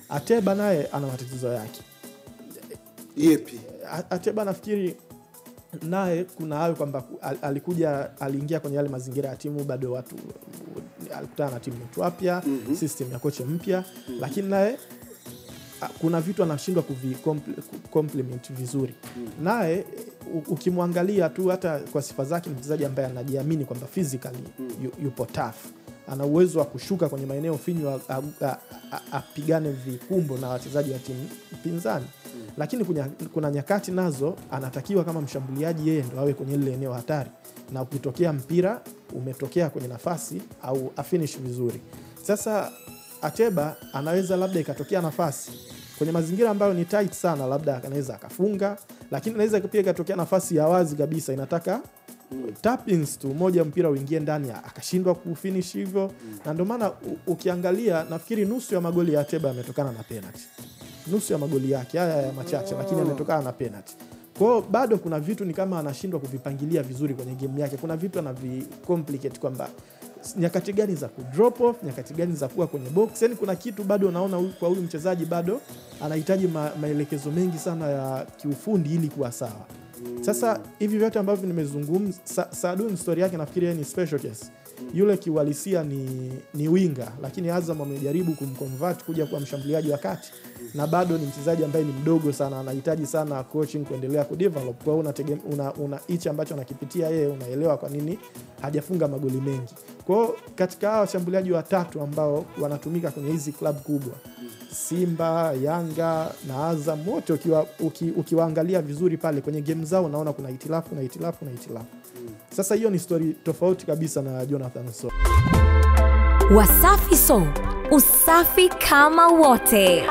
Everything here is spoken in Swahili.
Ateba naye ana matatizo yake. Yepi? Ateba nafikiri naye kuna hayo kwamba aliingia kwenye yale mazingira ya timu, bado watu alikutana na timu wapya, system ya kocha mpya, lakini naye kuna vitu anashindwa complement vizuri. Naye ukimwangalia tu hata kwa sifa zake, ni mchezaji ambaye anajiamini kwamba physically yupo tough. Ana uwezo wa kushuka kwenye maeneo finyu apigane vikumbo na wachezaji wa timu pinzani. Lakini kuna nyakati nazo anatakiwa kama mshambuliaji yeye ndo awe kwenye ile eneo hatari, na ukitokea mpira umetokea kwenye nafasi au afinish vizuri. Sasa Ateba anaweza labda ikatokea nafasi kwenye mazingira ambayo ni tight sana, labda anaweza akafunga, lakini anaweza pia ikatokea nafasi ya wazi kabisa inataka tap-ins tu, moja mpira uingie ndani akashindwa kufinish hivyo. Na ndio maana ukiangalia nafikiri nusu ya magoli ya Ateba yametokana na penalty. Nusu ya magoli yake haya machache, lakini yametokana na penalty. Kwa hiyo bado kuna vitu ni kama anashindwa kuvipangilia vizuri kwenye game yake. Kuna vitu anavicomplicate kwamba nyakati gani za kudrop off, nyakati gani za kuwa kwenye box. Yaani kuna kitu bado unaona kwa huyu mchezaji bado anahitaji maelekezo mengi sana ya kiufundi ili kuwa sawa. Sasa hivi vyote ambavyo nimezungumza, Saadun story yake nafikiri yeye ni special case. Yule kiuhalisia ni winga, lakini Azam amejaribu kumconvert kuja kuwa mshambuliaji wa kati, na bado ni mchezaji ambaye ni mdogo sana, anahitaji sana coaching kuendelea kudevelop. Kwa hiyo una hichi ambacho anakipitia yeye, unaelewa kwa nini hajafunga magoli mengi. Kwa hiyo katika hao washambuliaji watatu ambao wanatumika kwenye hizi club kubwa, Simba, Yanga na Azam, wote ukiwaangalia vizuri pale kwenye game zao unaona kuna hitilafu. Sasa hiyo ni story tofauti kabisa na Jonathan Soa. Wasafi So, usafi kama wote.